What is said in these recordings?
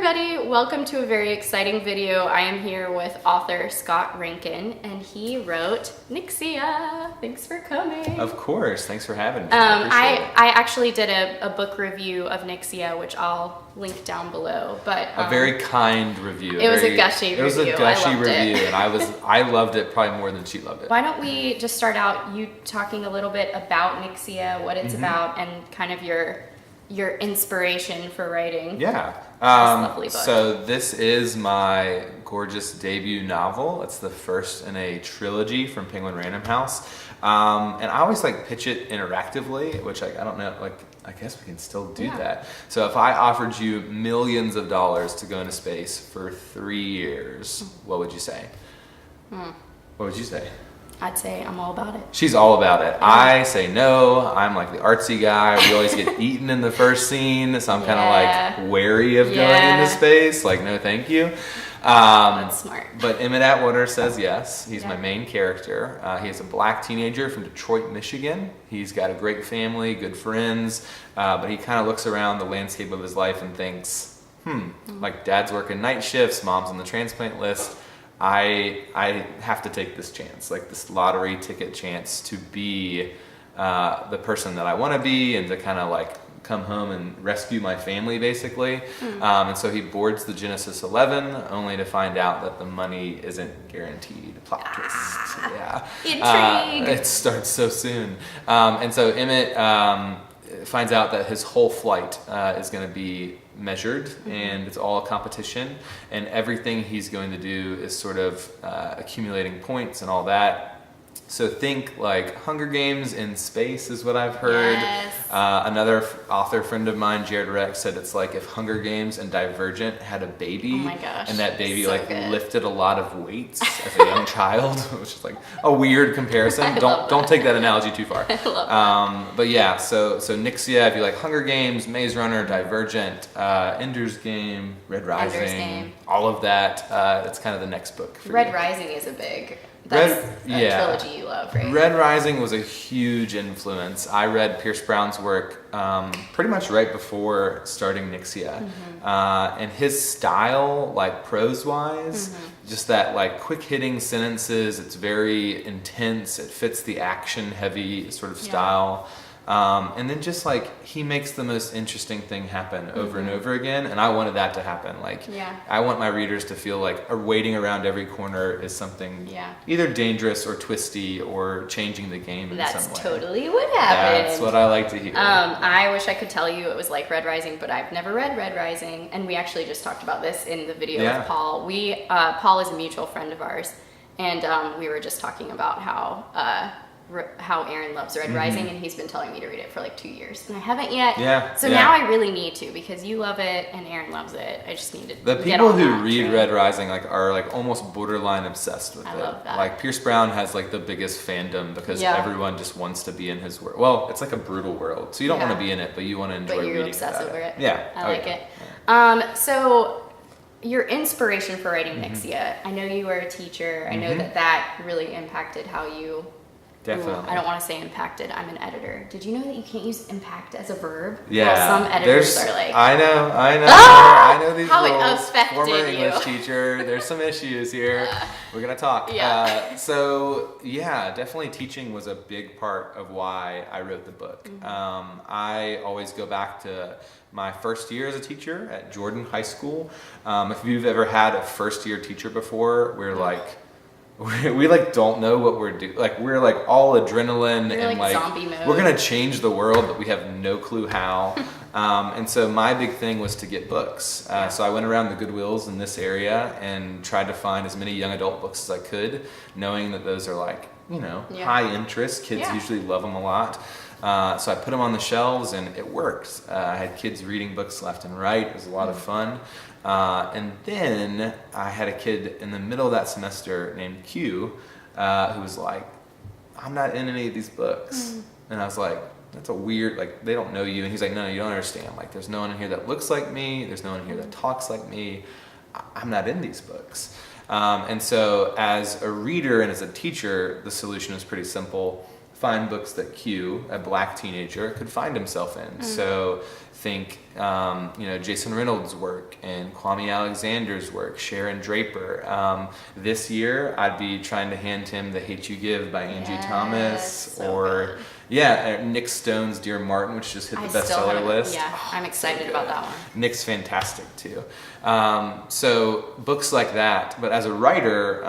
everybody, welcome to a very exciting video. I am here with author Scott Reintgen, and he wrote Nyxia. Thanks for coming. Of course, thanks for having me. I actually did a book review of Nyxia, which I'll link down below. But a very kind review. It was a gushy review. It was a gushy review, and I loved it probably more than she loved it. Why don't we just start out you talking a little bit about Nyxia, what it's about, and kind of your inspiration for writing. Yeah. This lovely book. So this is my gorgeous debut novel. It's the first in a trilogy from Penguin Random House. And I always pitch it interactively, which I don't know, I guess we can still do that. So if I offered you millions of dollars to go into space for 3 years, what would you say? What would you say? I'd say I'm all about it. She's all about it. I say no. I'm like the artsy guy. We always get eaten in the first scene, so I'm kind of wary of going into space. No, thank you. That's smart. But Emmett Atwater says yes. He's my main character. He is a black teenager from Detroit, Michigan. He's got a great family, good friends, but he kind of looks around the landscape of his life and thinks, dad's working night shifts, mom's on the transplant list. I have to take this chance, this lottery ticket chance to be the person that I want to be and to kind of come home and rescue my family, basically. And so he boards the Genesis 11 only to find out that the money isn't guaranteed. Plot twist. Yeah. Intrigue. It starts so soon. And so Emmett finds out that his whole flight is going to be measured, and it's all a competition, and everything he's going to do is sort of accumulating points and all that. So think Hunger Games in space is what I've heard. Yes. Another author friend of mine, Jared Rex, said it's like if Hunger Games and Divergent had a baby. Oh my gosh, and that baby so good. lifted a lot of weights as a young child, which is a weird comparison. Don't take that analogy too far. I love that. But yeah, so Nyxia, if you like Hunger Games, Maze Runner, Divergent, Ender's Game, Red Rising, all of that, it's kind of the next book for Red you. Rising is a big... That's a trilogy you love, right? Red Rising was a huge influence. I read Pierce Brown's work pretty much right before starting Nyxia. And his style, prose-wise, just that quick-hitting sentences, it's very intense, it fits the action-heavy sort of style. And then just he makes the most interesting thing happen over and over again, and I wanted that to happen. I want my readers to feel waiting around every corner is something either dangerous or twisty or changing the game in some way. That's totally what happened. That's what I like to hear. I wish I could tell you it was like Red Rising, but I've never read Red Rising, and we actually just talked about this in the video with Paul. Paul is a mutual friend of ours, and we were just talking about how Aaron loves Red Rising, and he's been telling me to read it for 2 years, and I haven't yet. So now I really need to, because you love it and Aaron loves it. I just need to. The people who read Red Rising are almost borderline obsessed with it. I love that. Pierce Brown has the biggest fandom because everyone just wants to be in his world. Well, it's a brutal world, so you don't want to be in it, but you want to enjoy reading about it. But you're obsessed over it. Yeah, I like it. So your inspiration for writing Nyxia, I know you were a teacher. I know that really impacted how you. Definitely. I don't want to say impacted. I'm an editor. Did you know that you can't use impact as a verb? Yeah. Well, some editors are I know. Ah! I know these How rules. it affected Former you. English teacher. There's some issues here. We're gonna talk. Yeah. Definitely teaching was a big part of why I wrote the book. I always go back to my first year as a teacher at Jordan High School. If you've ever had a first year teacher before, we don't know what we're doing. We're all adrenaline and zombie mode. We're gonna change the world, but we have no clue how. And so my big thing was to get books. So I went around the Goodwills in this area and tried to find as many young adult books as I could, knowing that those are high interest. Kids usually love them a lot. So I put them on the shelves, and it worked. I had kids reading books left and right. It was a lot of fun. And then I had a kid in the middle of that semester named Q, who was like, I'm not in any of these books. And I was like, that's a weird, they don't know you. And he's like, no, you don't understand. There's no one in here that looks like me. There's no one in here that talks like me. I'm not in these books. And so as a reader and as a teacher, the solution is pretty simple. Find books that Q, a black teenager, could find himself in. So think, Jason Reynolds' work and Kwame Alexander's work, Sharon Draper. This year, I'd be trying to hand him The Hate You Give by Angie Thomas, so or Nick Stone's Dear Martin, which just hit the bestseller list. Yeah, I'm excited about that one. Nick's fantastic too. So books like that. But as a writer,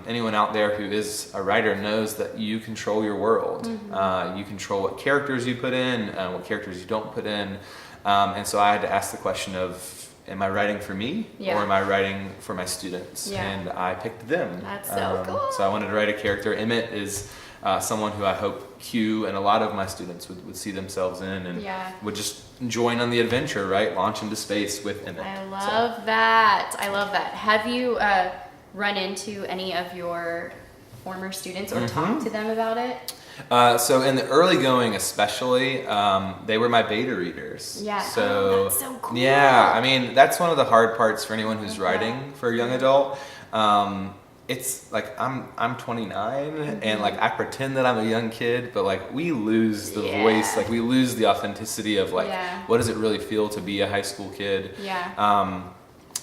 anyone out there who is a writer knows that you control your world. You control what characters you put in, what characters you don't put in. And so I had to ask the question of, am I writing for me or am I writing for my students? And I picked them. That's so cool. So I wanted to write a character. Emmett is someone who I hope Q and a lot of my students would see themselves in and would just join on the adventure, right? Launch into space with Emmett. I love that. I love that. Have you run into any of your former students or talked to them about it? So in the early going especially, they were my beta readers. Yeah. So, that's so cool. Yeah, I mean, that's one of the hard parts for anyone who's writing for a young adult. It's like I'm 29 and like I pretend that I'm a young kid, but like we lose the voice, like we lose the authenticity of like what does it really feel to be a high school kid?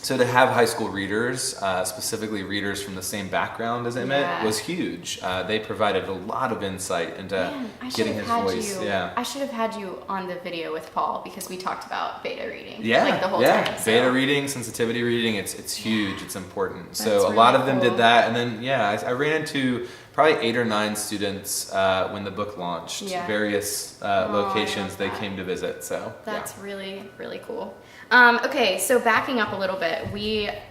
So to have high school readers, specifically readers from the same background as Emmett, was huge. They provided a lot of insight into getting his voice. I should have had you on the video with Paul because we talked about beta reading. Yeah, like the whole time. So. Beta reading, sensitivity reading, it's huge, it's important. So a lot of them did that, and then I ran into probably 8 or 9 students when the book launched. Various locations they came to visit. So that's really, really cool. Okay, so backing up a little bit,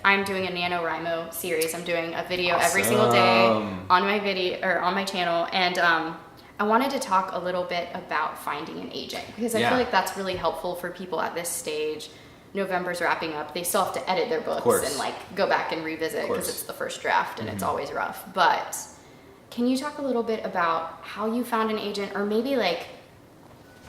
I'm doing a NaNoWriMo series. I'm doing a video every single day on my channel, and I wanted to talk a little bit about finding an agent because I feel like that's really helpful for people at this stage. November's wrapping up. They still have to edit their books and like go back and revisit because it's the first draft and it's always rough. But can you talk a little bit about how you found an agent, or maybe like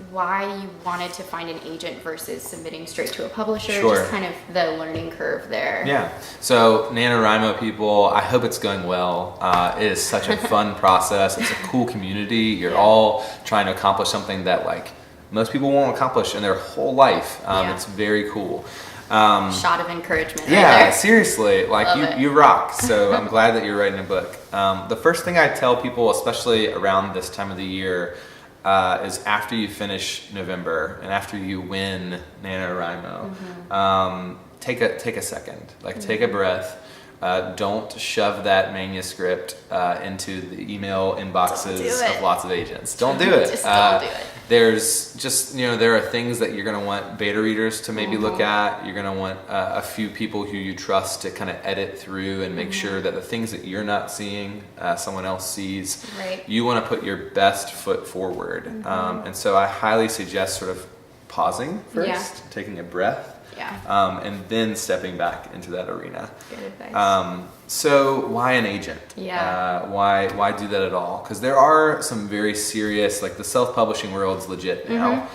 why you wanted to find an agent versus submitting straight to a publisher? Just kind of the learning curve there. Yeah. So NaNoWriMo people, I hope it's going well. It is such a fun process. It's a cool community. You're all trying to accomplish something that like most people won't accomplish in their whole life. It's very cool. Shot of encouragement. Yeah, seriously, like you rock. So I'm glad that you're writing a book. The first thing I tell people, especially around this time of the year, is after you finish November and after you win NaNoWriMo, take a second, like take a breath. Don't shove that manuscript into the email inboxes of lots of agents. Don't do it. Just don't do it. There's just, there are things that you're going to want beta readers to maybe look at. You're going to want a few people who you trust to kind of edit through and make sure that the things that you're not seeing, someone else sees. Right. You want to put your best foot forward. And so I highly suggest sort of pausing first, taking a breath. And then stepping back into that arena. Good advice. So why an agent? Why do that at all? Because there are some very serious, like the self-publishing world's legit now.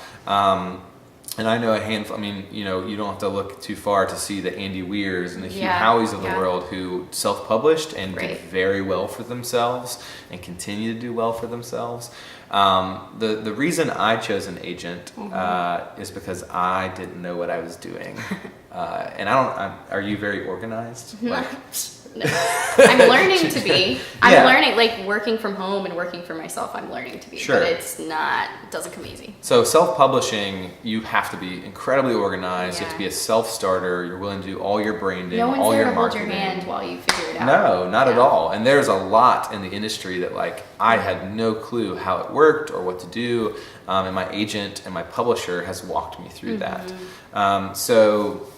And I know a handful, I mean, you don't have to look too far to see the Andy Weirs and the Hugh Howies of the world who self-published and did very well for themselves and continue to do well for themselves. The reason I chose an agent is because I didn't know what I was doing. And are you very organized? Like, No. I'm learning to be. I'm learning, like working from home and working for myself, I'm learning to be. But it doesn't come easy. So self-publishing, you have to be incredibly organized. You have to be a self-starter. You're willing to do all your branding, all your marketing. No one's there to hold your hand while you figure it out. No, not at all. And there's a lot in the industry that like I had no clue how it worked or what to do. And my agent and my publisher has walked me through that. So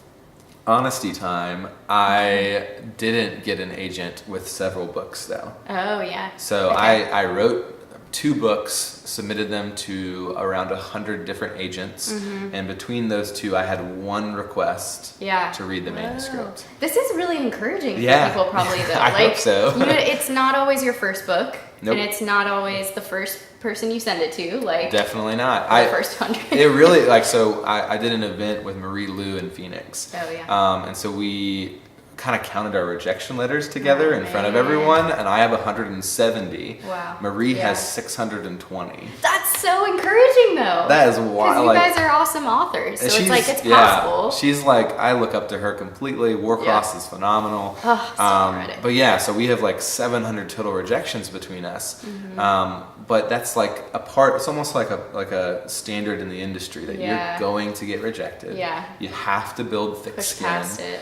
honesty time, I didn't get an agent with several books though. Oh yeah. So I wrote 2 books, submitted them to around 100 different agents, and between those 2 I had 1 request to read the manuscript. This is really encouraging for people probably though. I hope so. It's not always your first book. Nope. And it's not always the first person you send it to, like definitely not. The first 100. It really so I did an event with Marie Lou in Phoenix. Oh yeah. And so we kind of counted our rejection letters together in front of everyone, and I have 170. Wow. Marie has 620. That's so encouraging, though. That is wild. Because you guys are awesome authors, so it's like it's possible. She's like, I look up to her completely. Warcross is phenomenal. But yeah, so we have like 700 total rejections between us. But that's like a part. It's almost like a standard in the industry that you're going to get rejected. You have to build thick skin. Past it.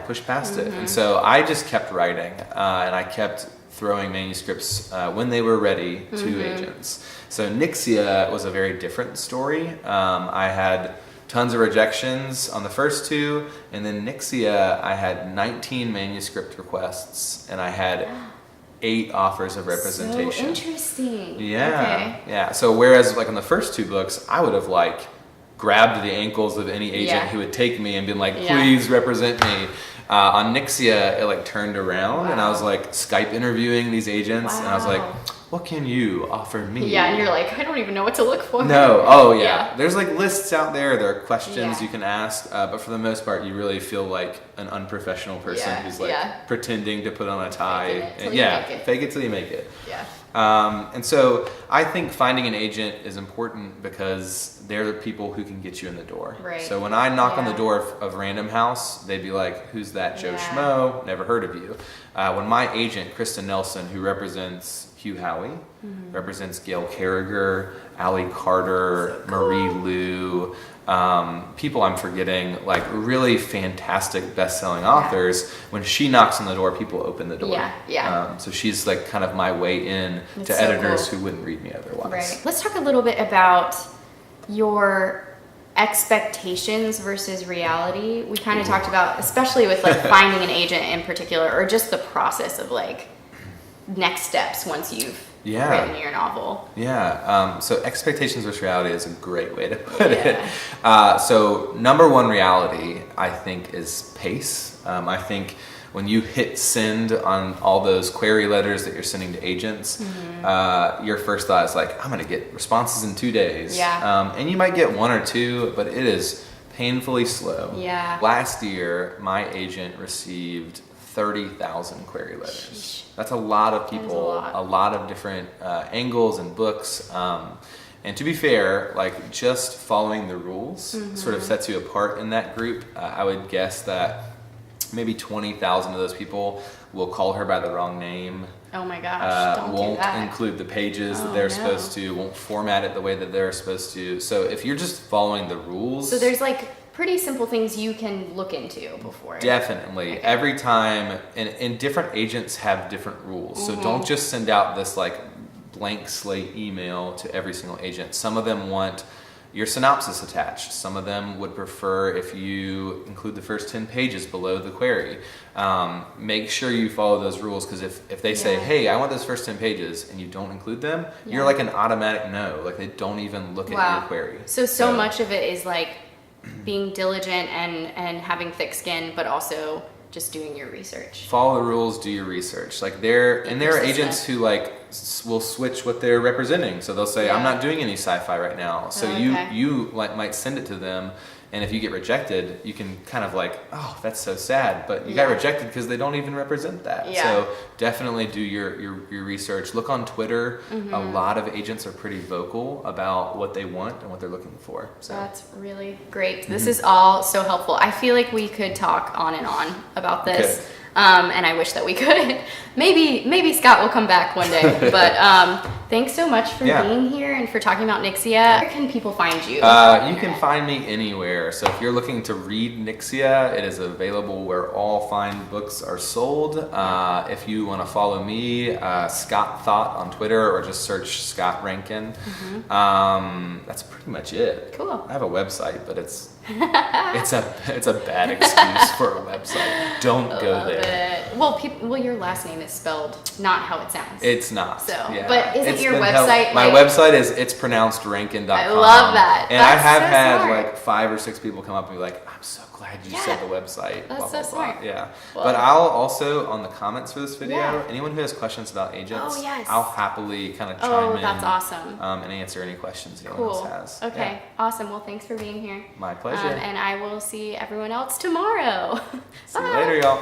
Push past it. And so I just kept writing, and I kept throwing manuscripts when they were ready to agents. So Nyxia was a very different story. I had tons of rejections on the first two, and then Nyxia, I had 19 manuscript requests, and I had 8 offers of representation. So interesting. Yeah. So whereas like on the first 2 books, I would have like grabbed the ankles of any agent who would take me and been like, please represent me. On Nyxia, it like turned around and I was like Skype interviewing these agents and I was like, what can you offer me? Yeah, and you're like, I don't even know what to look for. No, There's like lists out there, there are questions you can ask, but for the most part, you really feel like an unprofessional person who's like pretending to put on a tie. Fake it till you make it. And so I think finding an agent is important because they're the people who can get you in the door. Right. So when I knock on the door of Random House, they'd be like, who's that Joe Schmo? Never heard of you. When my agent, Kristen Nelson, who represents Hugh Howey, represents Gail Carriger, Allie Carter, Marie Lu, people I'm forgetting, like really fantastic best-selling authors. When she knocks on the door, people open the door. So she's like kind of my way in to editors who wouldn't read me otherwise. Right. Let's talk a little bit about your expectations versus reality. We kind of talked about, especially with like finding an agent in particular, or just the process of like next steps once you've written your novel. So expectations versus reality is a great way to put it. So number one reality, I think, is pace. I think when you hit send on all those query letters that you're sending to agents, your first thought is like, I'm going to get responses in 2 days. And you might get 1 or 2, but it is painfully slow. Last year, my agent received 30,000 query letters. That's a lot of people, a lot of different angles and books. And to be fair, like just following the rules sort of sets you apart in that group. I would guess that maybe 20,000 of those people will call her by the wrong name. Oh my gosh, won't include the pages that they're supposed to, won't format it the way that they're supposed to. So if you're just following the rules. So there's like pretty simple things you can look into before. Definitely. Okay. Every time, and different agents have different rules. So don't just send out this like blank slate email to every single agent. Some of them want your synopsis attached. Some of them would prefer if you include the first 10 pages below the query. Make sure you follow those rules, because if they say, hey, I want those first 10 pages, and you don't include them, you're like an automatic no. Like they don't even look at your query. So much of it is like being diligent and having thick skin, but also just doing your research. Follow the rules, do your research. Like there are agents who like will switch what they're representing. So they'll say, I'm not doing any sci-fi right now. So you like might send it to them, and if you get rejected, you can kind of like, oh, that's so sad, but you got rejected because they don't even represent that. So definitely do your research. Look on Twitter. A lot of agents are pretty vocal about what they want and what they're looking for. So that's really great. This is all so helpful. I feel like we could talk on and on about this. Okay. And I wish that we could. Maybe Scott will come back one day. But thanks so much for being here and for talking about Nyxia. Where can people find you? You can find me anywhere. So if you're looking to read Nyxia, it is available where all fine books are sold. If you want to follow me, Scott Thought on Twitter, or just search Scott Reintgen. That's pretty much it. Cool. I have a website, but it's a bad excuse for a website. Don't go there. Well, your last name is spelled not how it sounds. It's not. So, but isn't your website? My website it's pronounced Reintgen.com. I love that. And I have had like 5 or 6 people come up and be like, I'm so glad you said the website. That's so smart. Yeah. Well, but I'll also, on the comments for this video, anyone who has questions about agents, I'll happily kind of chime in. That's awesome. And answer any questions anyone else has. Okay. Awesome. Well, thanks for being here. My pleasure. And I will see everyone else tomorrow. See you later, y'all.